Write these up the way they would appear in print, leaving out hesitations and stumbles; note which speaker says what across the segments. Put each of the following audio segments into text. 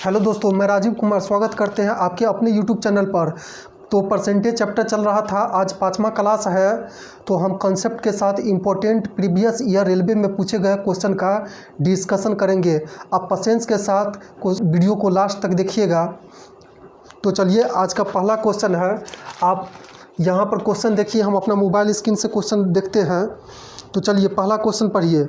Speaker 1: Hello दोस्तों, मैं राजीव कुमार स्वागत करते हैं आपके अपने यूट्यूब चैनल पर। तो परसेंटेज चैप्टर चल रहा था, आज 5वां क्लास है। तो हम कंसेप्ट के साथ इम्पोर्टेंट प्रीवियस ईयर रेलवे में पूछे गए क्वेश्चन का डिस्कशन करेंगे। आप पेशेंस के साथ वीडियो को लास्ट तक देखिएगा। तो चलिए, आज का पहला क्वेश्चन है। आप यहाँ पर क्वेश्चन देखिए, हम अपना मोबाइल स्क्रीन से क्वेश्चन देखते हैं। तो चलिए, पहला क्वेश्चन पढ़िए।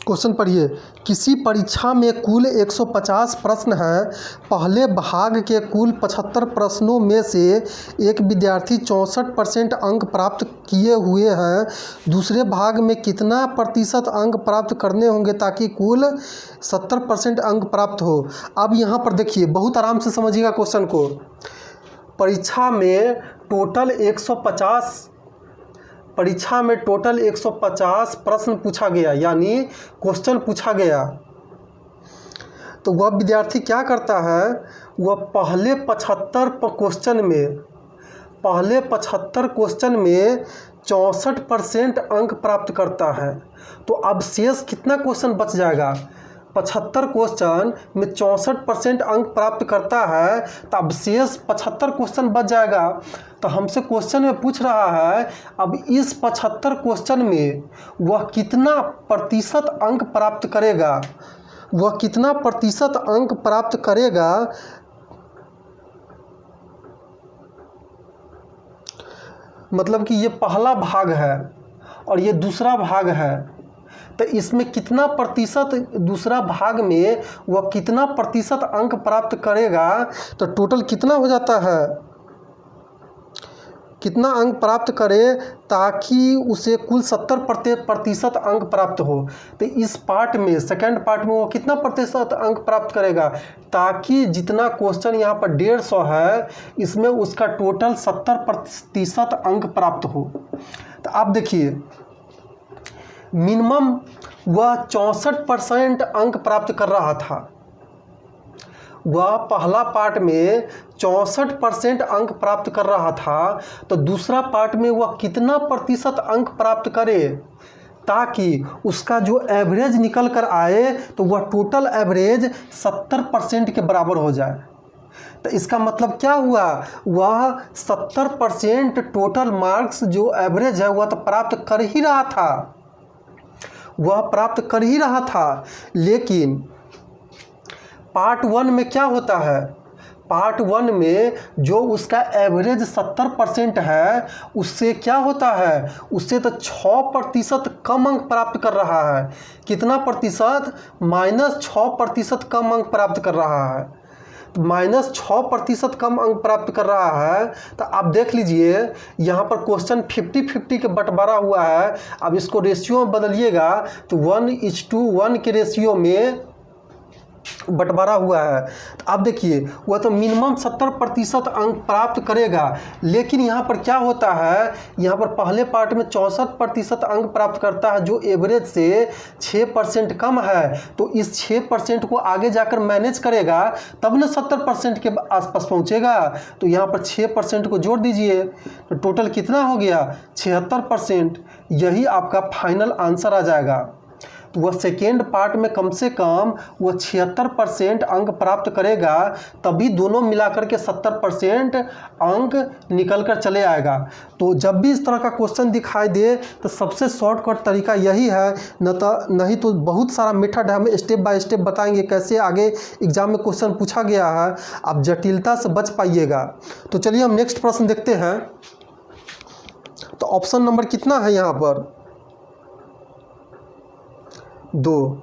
Speaker 1: क्वेश्चन पढ़िए। किसी परीक्षा में कुल 150 प्रश्न हैं। पहले भाग के कुल 75 प्रश्नों में से एक विद्यार्थी 64% अंक प्राप्त किए हुए हैं। दूसरे भाग में कितना प्रतिशत अंक प्राप्त करने होंगे ताकि कुल 70% अंक प्राप्त हो। अब यहाँ पर देखिए, बहुत आराम से समझिएगा क्वेश्चन को। परीक्षा में टोटल 150 प्रश्न पूछा गया, यानी क्वेश्चन पूछा गया। तो वह विद्यार्थी क्या करता है, वह पहले 75 क्वेश्चन में 64% अंक प्राप्त करता है। तो अब शेष कितना क्वेश्चन बच जाएगा? 75 क्वेश्चन में 64% अंक प्राप्त करता है, तो अब शेष 75 क्वेश्चन बच जाएगा। तो हमसे क्वेश्चन में पूछ रहा है, अब इस 75 क्वेश्चन में वह कितना प्रतिशत अंक प्राप्त करेगा। मतलब कि ये पहला भाग है और ये दूसरा भाग है। तो इसमें कितना प्रतिशत, दूसरा भाग में वह कितना प्रतिशत अंक प्राप्त करेगा। तो टोटल कितना हो जाता है, कितना अंक प्राप्त करे ताकि उसे कुल 70% अंक प्राप्त हो। तो इस पार्ट में, सेकंड पार्ट में, वो कितना प्रतिशत अंक प्राप्त करेगा ताकि जितना क्वेश्चन यहाँ पर 150 है, इसमें उसका टोटल 70% अंक प्राप्त हो। तो आप देखिए, मिनिमम वह 64% अंक प्राप्त कर रहा था। वह पहला पार्ट में 64% अंक प्राप्त कर रहा था। तो दूसरा पार्ट में वह कितना प्रतिशत अंक प्राप्त करे ताकि उसका जो एवरेज निकल कर आए, तो वह टोटल एवरेज 70% के बराबर हो जाए। तो इसका मतलब क्या हुआ, वह 70% टोटल मार्क्स जो एवरेज है वह तो प्राप्त कर ही रहा था। लेकिन पार्ट 1 में क्या होता है, पार्ट 1 में जो उसका एवरेज 70% है, उससे क्या होता है, उससे तो 6% कम अंक प्राप्त कर रहा है। कितना प्रतिशत? -6% कम अंक प्राप्त कर रहा है। तो -6% कम अंक प्राप्त कर रहा है। तो आप देख लीजिए, यहाँ पर क्वेश्चन 50-50 के बंटवारा हुआ है। अब इसको रेशियो में बदलिएगा तो 1:1 के रेशियो में बंटवारा हुआ है। तो आप देखिए, वह तो मिनिमम 70% अंक प्राप्त करेगा। लेकिन यहाँ पर क्या होता है, यहाँ पर पहले पार्ट में 64% अंक प्राप्त करता है, जो एवरेज से 6% कम है। तो इस 6% को आगे जाकर मैनेज करेगा, तब न 70% के आसपास पहुँचेगा। तो यहाँ पर 6% को जोड़ दीजिए, तो टोटल कितना हो गया? 76%। यही आपका फाइनल आंसर आ जाएगा। तो वह सेकेंड पार्ट में कम से कम वह 76% अंक प्राप्त करेगा, तभी दोनों मिलाकर के 70% अंक निकल कर चले आएगा। तो जब भी इस तरह का क्वेश्चन दिखाई दे तो सबसे शॉर्टकट तरीका यही है, नहीं तो बहुत सारा मेथड है। हम स्टेप बाय स्टेप बताएंगे कैसे आगे एग्जाम में क्वेश्चन पूछा गया है, आप जटिलता से बच पाइएगा। तो चलिए, हम नेक्स्ट प्रश्न देखते हैं। तो ऑप्शन नंबर कितना है यहाँ पर? 2।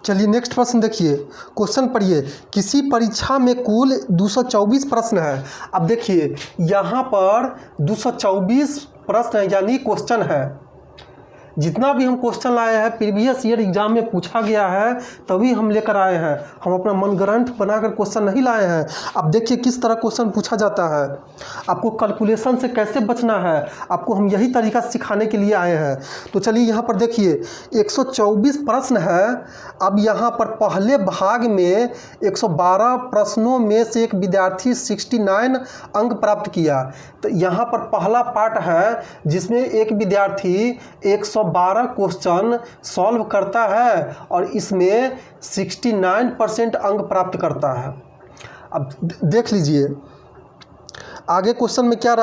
Speaker 1: चलिए, नेक्स्ट प्रश्न देखिए। क्वेश्चन पढ़िए। किसी परीक्षा में कुल 224 प्रश्न है। अब देखिए, यहाँ पर 224 प्रश्न है, यानी क्वेश्चन है। जितना भी हम क्वेश्चन लाए हैं प्रीवियस ईयर एग्जाम में पूछा गया है तभी हम लेकर आए हैं, हम अपना मनगढ़ंत बनाकर क्वेश्चन नहीं लाए हैं। अब देखिए किस तरह क्वेश्चन पूछा जाता है, आपको कैलकुलेशन से कैसे बचना है, आपको हम यही तरीका सिखाने के लिए आए हैं। तो चलिए यहाँ पर देखिए 124 प्रश्न है। अब यहाँ पर पहले भाग में 112 प्रश्नों में से एक विद्यार्थी 69 अंक प्राप्त किया। तो यहाँ पर पहला पार्ट है जिसमें एक विद्यार्थी 112 क्वेश्चन सॉल्व करता है और इसमें 69% अंक प्राप्त करता है। अब देख लीजिए आगे क्वेश्चन में क्या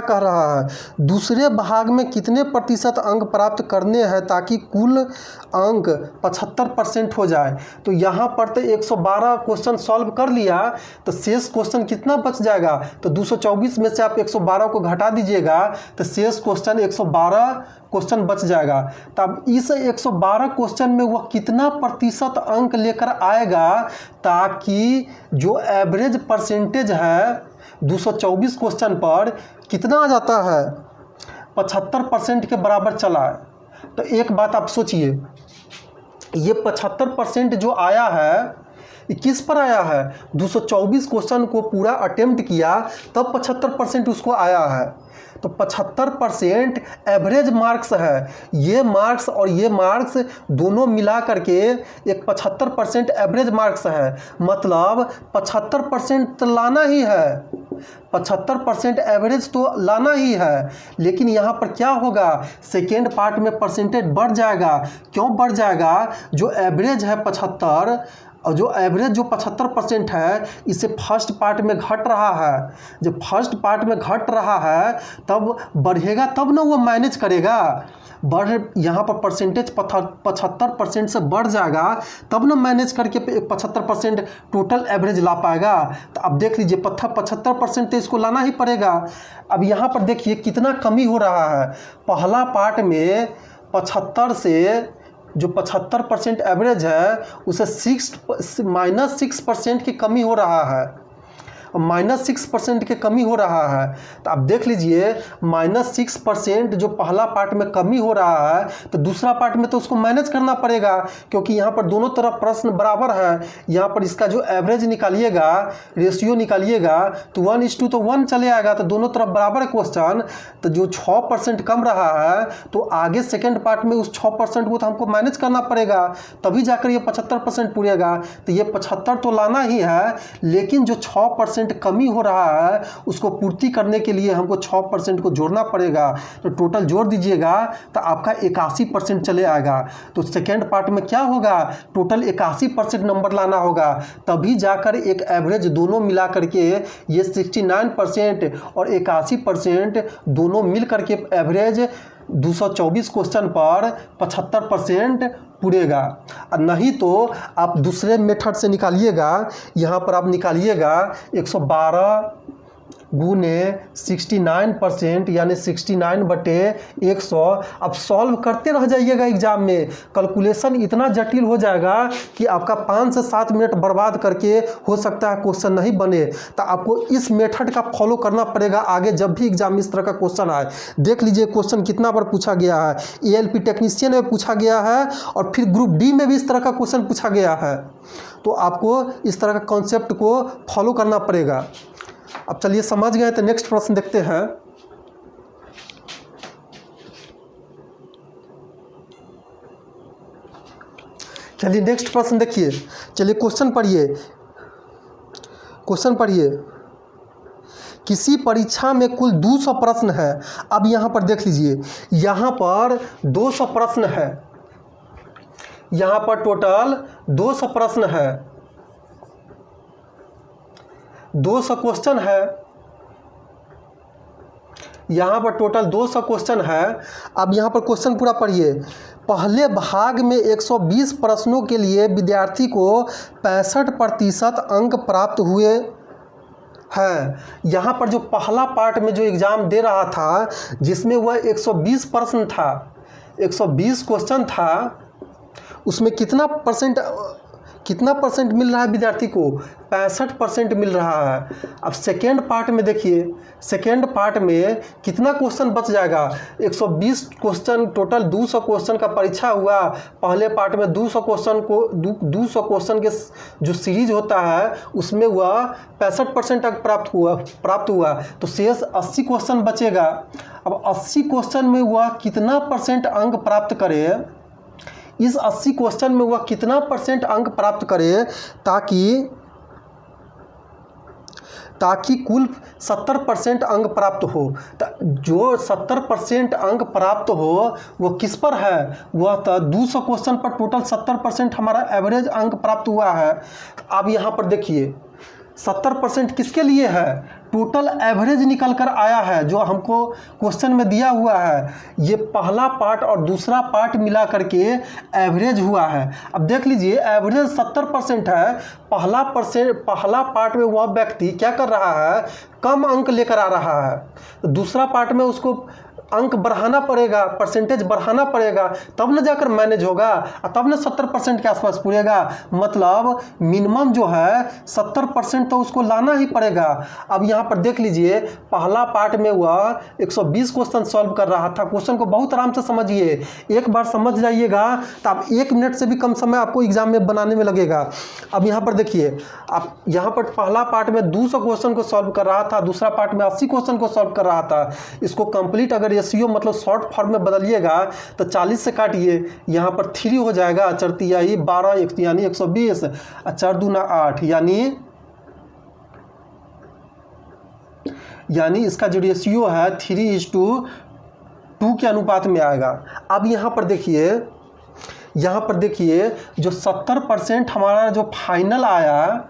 Speaker 1: कह रहा है, दूसरे भाग में कितने प्रतिशत अंक प्राप्त करने हैं ताकि कुल अंक 75% हो जाए। तो यहाँ पर तो 112 क्वेश्चन सॉल्व कर लिया तो शेष क्वेश्चन कितना बच जाएगा, तो 224 में से आप 112 को घटा दीजिएगा तो शेष क्वेश्चन 112 क्वेश्चन बच जाएगा। तब इस 112 क्वेश्चन में वह कितना प्रतिशत अंक लेकर आएगा ताकि जो एवरेज परसेंटेज है 224 क्वेश्चन पर कितना आ जाता है, 75% के बराबर चला है। तो एक बात आप सोचिए, ये 75% जो आया है ये किस पर आया है, 224 क्वेश्चन को पूरा अटेम्प्ट किया तब 75% उसको आया है। तो 75% एवरेज मार्क्स है, ये मार्क्स और ये मार्क्स दोनों मिला करके एक 75% एवरेज मार्क्स है। मतलब 75% तो लाना ही है, 75% एवरेज तो लाना ही है। लेकिन यहाँ पर क्या होगा, सेकेंड पार्ट में परसेंटेज बढ़ जाएगा। क्यों बढ़ जाएगा, जो एवरेज है 75 और जो एवरेज जो 75% है इसे फर्स्ट पार्ट में घट रहा है। जब फर्स्ट पार्ट में घट रहा है तब बढ़ेगा तब ना वो मैनेज करेगा। यहाँ पर परसेंटेज 75% से बढ़ जाएगा तब ना मैनेज करके 75% टोटल एवरेज ला पाएगा। तो अब देख लीजिए 75% तो इसको लाना ही पड़ेगा। अब यहाँ पर देखिए कितना कमी हो रहा है, पहला पार्ट में 75 से जो 75% एवरेज है उसे -6% की कमी हो रहा है, -6% की कमी हो रहा है। तो आप देख लीजिए -6% जो पहला पार्ट में कमी हो रहा है तो दूसरा पार्ट में तो उसको मैनेज करना पड़ेगा, क्योंकि यहाँ पर दोनों तरफ प्रश्न बराबर है। यहाँ पर इसका जो एवरेज निकालिएगा, रेशियो निकालिएगा तो 1:1 चले आएगा, तो दोनों तरफ बराबर है क्वेश्चन। तो जो 6% कम रहा है तो आगे सेकेंड पार्ट में उस 6% को तो हमको मैनेज करना पड़ेगा, तभी जाकर ये 75% पूरेगा। तो ये 75 तो लाना ही है, लेकिन जो 6% कमी हो रहा है उसको पूर्ति करने के लिए हमको 6% को जोड़ना पड़ेगा। तो टोटल जोड़ दीजिएगा तो आपका 81% चले आएगा। तो सेकेंड पार्ट में क्या होगा, टोटल 81% नंबर लाना होगा, तभी जाकर एक एवरेज दोनों मिला करके ये 69% और 81% दोनों मिल करके एवरेज 224 क्वेश्चन पर 75% पूरेगा। नहीं तो आप दूसरे मेथड से निकालिएगा, यहाँ पर आप निकालिएगा 112 गुने 69% यानी 69/100। अब सॉल्व करते रह जाइएगा एग्जाम में, कैलकुलेशन इतना जटिल हो जाएगा कि आपका 5 से 7 मिनट बर्बाद करके हो सकता है क्वेश्चन नहीं बने। तो आपको इस मेथड का फॉलो करना पड़ेगा आगे जब भी एग्जाम इस तरह का क्वेश्चन आए। देख लीजिए क्वेश्चन कितना बार पूछा गया है, ALP टेक्नीशियन में पूछा गया है और फिर ग्रुप डी में भी इस तरह का क्वेश्चन पूछा गया है। तो आपको इस तरह का कॉन्सेप्ट को फॉलो करना पड़ेगा। अब चलिए समझ गए तो नेक्स्ट प्रश्न देखते हैं। चलिए नेक्स्ट प्रश्न देखिए, चलिए क्वेश्चन पढ़िए। किसी परीक्षा में कुल 200 प्रश्न है। अब यहाँ पर देख लीजिए, यहाँ पर 200 प्रश्न है, यहाँ पर टोटल 200 प्रश्न है, 200 क्वेश्चन है, यहाँ पर टोटल 200 क्वेश्चन है। अब यहाँ पर क्वेश्चन पूरा पढ़िए। पहले भाग में 120 प्रश्नों के लिए विद्यार्थी को 65% अंक प्राप्त हुए हैं। यहाँ पर जो पहला पार्ट में जो एग्ज़ाम दे रहा था जिसमें वह 120 प्रश्न था, 120 क्वेश्चन था, उसमें कितना परसेंट कितना परसेंट मिल रहा है विद्यार्थी को? 65% मिल रहा है। अब सेकेंड पार्ट में देखिए, सेकेंड पार्ट में कितना क्वेश्चन बच जाएगा? 120 क्वेश्चन, टोटल 200 क्वेश्चन का परीक्षा हुआ। पहले पार्ट में 200 क्वेश्चन के जो सीरीज होता है उसमें वह 65% अंक प्राप्त हुआ, तो शेष 80 क्वेश्चन बचेगा। अब 80 क्वेश्चन में वह कितना परसेंट अंक प्राप्त करे, इस 80 क्वेश्चन में वह कितना परसेंट अंक प्राप्त करे ताकि कुल 70% अंक प्राप्त हो। जो 70% अंक प्राप्त हो वो किस पर है? वह तो 200 क्वेश्चन पर टोटल 70% हमारा एवरेज अंक प्राप्त हुआ है। अब यहाँ पर देखिए 70% किसके लिए है? टोटल एवरेज निकल कर आया है जो हमको क्वेश्चन में दिया हुआ है। ये पहला पार्ट और दूसरा पार्ट मिला करके एवरेज हुआ है। अब देख लीजिए एवरेज 70% है। पहला पार्ट में वह व्यक्ति क्या कर रहा है? कम अंक लेकर आ रहा है। दूसरा पार्ट में उसको अंक बढ़ाना पड़ेगा, परसेंटेज बढ़ाना पड़ेगा, तब न जाकर मैनेज होगा और तब न 70% के आसपास पूरेगा। मतलब मिनिमम जो है 70% तो उसको लाना ही पड़ेगा। अब यहाँ पर देख लीजिए पहला पार्ट में वह 120 क्वेश्चन सॉल्व कर रहा था। क्वेश्चन को बहुत आराम से समझिए, एक बार समझ जाइएगा तो आप 1 मिनट से भी कम समय आपको एग्जाम में बनाने में लगेगा। अब यहाँ पर देखिए, आप यहाँ पर पहला पार्ट में 200 क्वेश्चन को सॉल्व कर रहा था, दूसरा पार्ट में 80 क्वेश्चन को सॉल्व कर रहा था। इसको कंप्लीट अगर रेशियो मतलब शॉर्ट फॉर्म में बदलिएगा तो 40 से काटिए, यहाँ पर 3 हो जाएगा, 4 तिहाई 12 यानी 120, 4 दूना 8 यानी इसका जो रेशियो है 3:2 के अनुपात में आएगा। अब यहाँ पर देखिए जो 70% हमारा जो फाइनल आया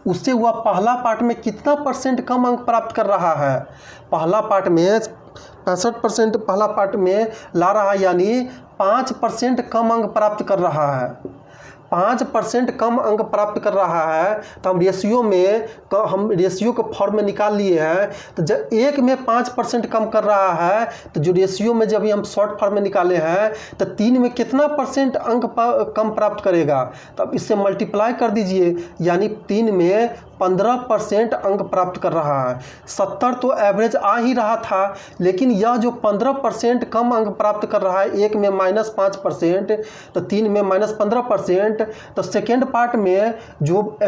Speaker 1: उससे वह पहला पार्ट में कितना परसेंट कम अंक प्राप्त कर रहा है? पहला पार्ट में 65% पहला पार्ट में ला रहा है, यानी 5% कम अंक प्राप्त कर रहा है। 5% कम अंक प्राप्त कर रहा है तो हम रेशियो को फॉर्म में निकाल लिए हैं। तो जब एक में 5% कम कर रहा है तो जो रेशियो में जब हम शॉर्ट फॉर्म में निकाले हैं तो 3 में कितना परसेंट अंक कम प्राप्त करेगा? तो अब इससे मल्टीप्लाई कर दीजिए, यानी 3 में 15% अंक प्राप्त कर रहा है। 70 तो एवरेज आ ही रहा था, लेकिन यह जो 15% कम अंक प्राप्त कर रहा है, एक में -5% तो 3 में -15%। तो सेकेंड पार्ट में जो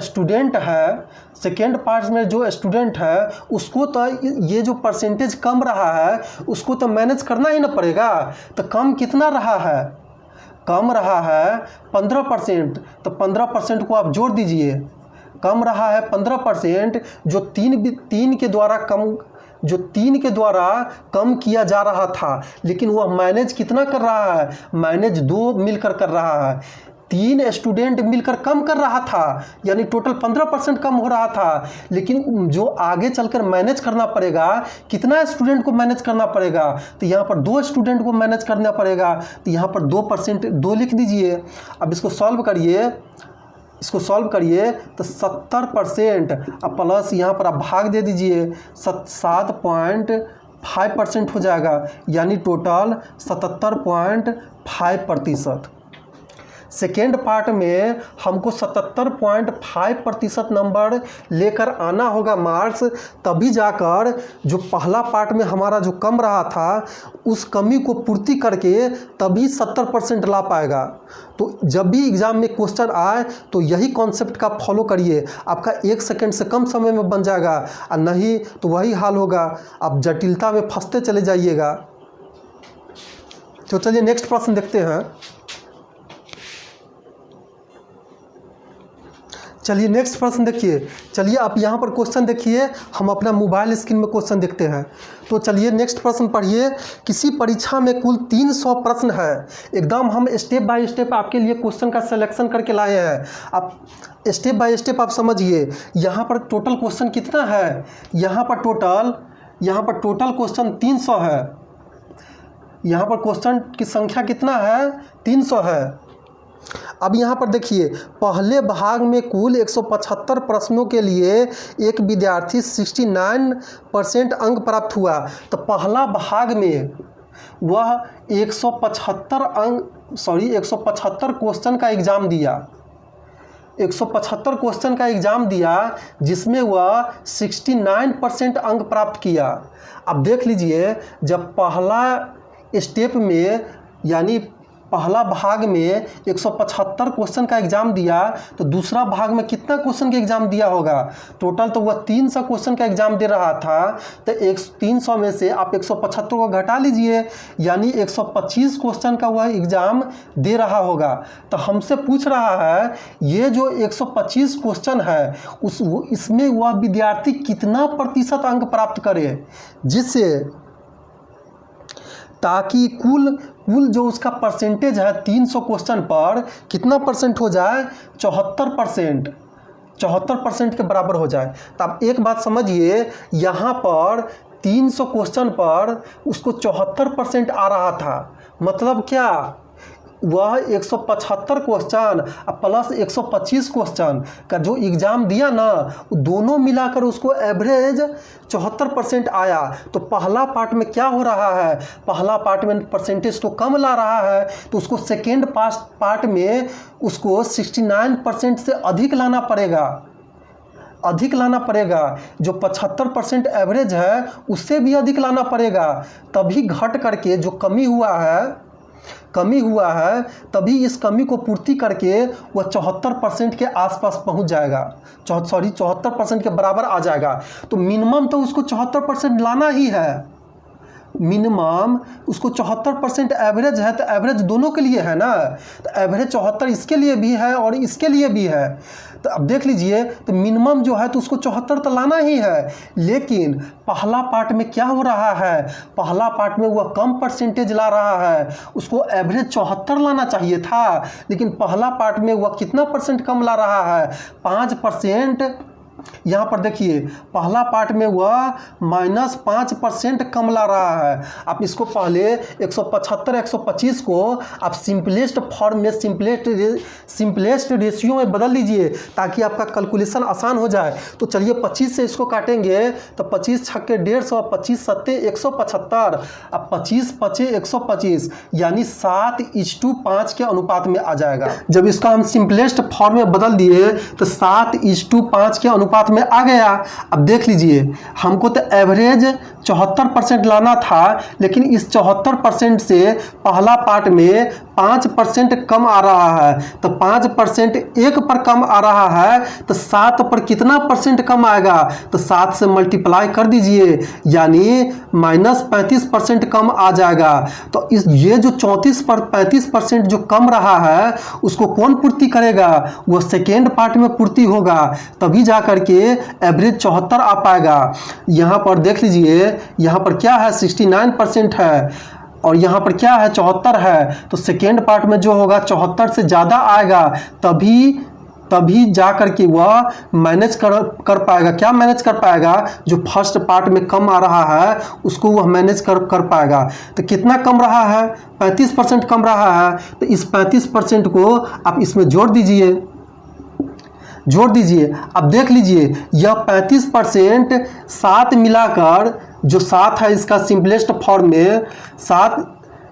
Speaker 1: स्टूडेंट है उसको तो ये जो परसेंटेज कम रहा है उसको तो मैनेज करना ही ना पड़ेगा। तो कम कितना रहा है? कम रहा है 15%। तो 15% को आप जोड़ दीजिए, कम रहा है 15%, जो 3 के द्वारा कम किया जा रहा था, लेकिन वह मैनेज कितना कर रहा है? मैनेज 2 मिलकर कर रहा है। 3 स्टूडेंट मिलकर कम कर रहा था, यानी टोटल 15% कम हो रहा था, लेकिन जो आगे चलकर मैनेज करना पड़ेगा, कितना स्टूडेंट को मैनेज करना पड़ेगा? तो यहाँ पर 2 स्टूडेंट को मैनेज करना पड़ेगा। तो यहाँ पर 2% लिख दीजिए। अब इसको सॉल्व करिए तो 70% अब प्लस यहाँ पर आप भाग दे दीजिए, 7.5% हो जाएगा, यानी टोटल 77.5%। सेकेंड पार्ट में हमको 77.5% नंबर लेकर आना होगा मार्क्स, तभी जाकर जो पहला पार्ट में हमारा जो कम रहा था उस कमी को पूर्ति करके तभी 70% ला पाएगा। तो जब भी एग्ज़ाम में क्वेश्चन आए तो यही कॉन्सेप्ट का फॉलो करिए, आपका 1 सेकंड से कम समय में बन जाएगा, और नहीं तो वही हाल होगा, आप जटिलता में फंसते चले जाइएगा। तो चलिए नेक्स्ट प्रश्न देखते हैं। चलिए नेक्स्ट प्रश्न देखिए। चलिए आप यहाँ पर क्वेश्चन देखिए, हम अपना मोबाइल स्क्रीन में क्वेश्चन देखते हैं। तो चलिए नेक्स्ट प्रश्न पढ़िए। किसी परीक्षा में कुल 300 प्रश्न है। एकदम हम स्टेप बाय स्टेप आपके लिए क्वेश्चन का सिलेक्शन करके लाए हैं। आप स्टेप बाय स्टेप आप समझिए। यहाँ पर टोटल क्वेश्चन कितना है? यहाँ पर टोटल क्वेश्चन 300 है। यहाँ पर क्वेश्चन की संख्या कितना है? 300 है। अब यहाँ पर देखिए, पहले भाग में कुल 175 प्रश्नों के लिए एक विद्यार्थी 69% अंक प्राप्त हुआ। तो पहला भाग में वह 175 क्वेश्चन का एग्ज़ाम दिया। 175 क्वेश्चन का एग्ज़ाम दिया जिसमें वह 69% अंक प्राप्त किया। अब देख लीजिए, जब पहला स्टेप में यानी पहला भाग में 175 क्वेश्चन का एग्ज़ाम दिया तो दूसरा भाग में कितना क्वेश्चन का एग्ज़ाम दिया होगा? टोटल तो वह 300 क्वेश्चन का एग्ज़ाम दे रहा था, तो 300 में से आप 175 को घटा लीजिए, यानी 125 क्वेश्चन का वह एग्ज़ाम दे रहा होगा। तो हमसे पूछ रहा है ये जो 125 क्वेश्चन है इसमें वह विद्यार्थी कितना प्रतिशत अंक प्राप्त करे, जिससे ताकि कुल जो उसका परसेंटेज है 300 क्वेश्चन पर कितना परसेंट हो जाए? 74% के बराबर हो जाए। तो आप एक बात समझिए, यहाँ पर 300 क्वेश्चन पर उसको 74% आ रहा था, मतलब क्या? वह 175 क्वेश्चन प्लस 125 क्वेश्चन का जो एग्ज़ाम दिया ना, दोनों मिलाकर उसको एवरेज 74% आया। तो पहला पार्ट में क्या हो रहा है? पहला पार्ट में परसेंटेज तो कम ला रहा है, तो उसको सेकेंड पार्ट में उसको 69% से अधिक लाना पड़ेगा। जो 75% एवरेज है उससे भी अधिक लाना पड़ेगा, तभी घट करके जो कमी हुआ है तभी इस कमी को पूर्ति करके वह 74% के आसपास पहुंच जाएगा, 74% के बराबर आ जाएगा। तो मिनिमम तो उसको 74% लाना ही है, मिनिमम उसको 74% एवरेज है, तो एवरेज दोनों के लिए है ना, तो एवरेज 74 इसके लिए भी है और इसके लिए भी है। तो अब देख लीजिए, तो मिनिमम जो है तो उसको 74 तो लाना ही है, लेकिन पहला पार्ट में क्या हो रहा है? पहला पार्ट में वह कम परसेंटेज ला रहा है, उसको एवरेज 74 लाना चाहिए था, लेकिन पहला पार्ट में वह कितना परसेंट कम ला रहा है? 5%। यहाँ पर देखिए, पहला पार्ट में वह -5% कम ला रहा है। आप इसको पहले 175 125 को आप सिंपलेस्ट फॉर्म में सिंपलेस्ट रेशियो में बदल लीजिए ताकि आपका कैलकुलेशन आसान हो जाए। तो चलिए 25 से इसको काटेंगे तो 25 छक्के 150, 25 सत्ते 175, अब 25 पचे 125, यानी 7:5 के अनुपात में आ जाएगा। जब इसका हम सिंपलेस्ट फॉर्म में बदल दिए तो 7:5 के अनुपात में आ गया। अब देख लीजिए, हमको तो एवरेज 74% लाना था, लेकिन इस 74% से पहला पार्ट में 5% कम आ रहा है, तो 5% 1 पर कम आ रहा है, तो 7 पर कितना परसेंट कम आएगा? तो 7 से मल्टीप्लाई कर दीजिए, यानी -35% कम आ जाएगा। तो ये जो 34 पर 35% जो कम रहा है उसको कौन पूर्ति करेगा? वो सेकेंड पार्ट में पूर्ति होगा, तभी जा करके एवरेज 74 आ पाएगा। यहाँ पर देख लीजिए, यहाँ पर क्या है? 69% है और यहाँ पर क्या है? 74 है। तो सेकेंड पार्ट में जो होगा 74 से ज़्यादा आएगा, तभी जा करके वह मैनेज कर पाएगा। क्या मैनेज कर पाएगा? जो फर्स्ट पार्ट में कम आ रहा है उसको वह मैनेज कर पाएगा। तो कितना कम रहा है? 35% कम रहा है, तो इस 35% को आप इसमें जोड़ दीजिए। अब देख लीजिए, यह 35% 7 मिलाकर जो 7 है इसका सिंपलेस्ट फॉर्म में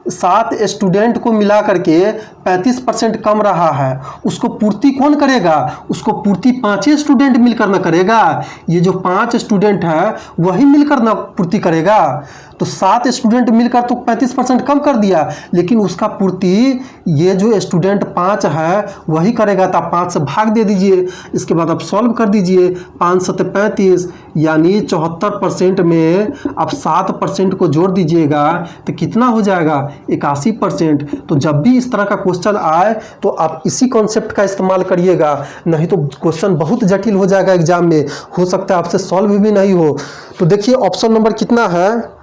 Speaker 1: 7 स्टूडेंट को मिला करके 35% कम रहा है। उसको पूर्ति कौन करेगा? उसको पूर्ति 5 स्टूडेंट मिलकर ना करेगा। ये जो 5 स्टूडेंट है वही मिलकर ना पूर्ति करेगा। तो 7 स्टूडेंट मिलकर तो 35% कम कर दिया, लेकिन उसका पूर्ति ये जो स्टूडेंट 5 है वही करेगा। तो आप 5 से भाग दे दीजिए, इसके बाद आप सॉल्व कर दीजिए। 5 7 35, यानी 74% में आप 7% को जोड़ दीजिएगा तो कितना हो जाएगा? 81%। तो जब भी इस तरह का क्वेश्चन आए तो आप इसी कॉन्सेप्ट का इस्तेमाल करिएगा, नहीं तो क्वेश्चन बहुत जटिल हो जाएगा एग्जाम में, हो सकता है आपसे सॉल्व भी नहीं हो। तो देखिए ऑप्शन नंबर कितना है?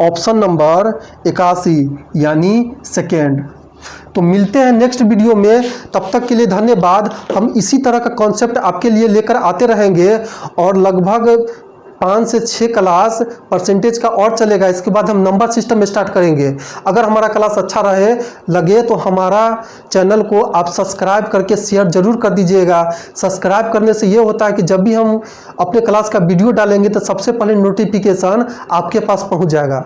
Speaker 1: ऑप्शन नंबर 81, यानी सेकेंड। तो मिलते हैं नेक्स्ट वीडियो में, तब तक के लिए धन्यवाद। हम इसी तरह का कॉन्सेप्ट आपके लिए लेकर आते रहेंगे और लगभग 5 से 6 क्लास परसेंटेज का और चलेगा। इसके बाद हम नंबर सिस्टम स्टार्ट करेंगे। अगर हमारा क्लास अच्छा लगे तो हमारा चैनल को आप सब्सक्राइब करके शेयर जरूर कर दीजिएगा। सब्सक्राइब करने से ये होता है कि जब भी हम अपने क्लास का वीडियो डालेंगे तो सबसे पहले नोटिफिकेशन आपके पास पहुंच जाएगा।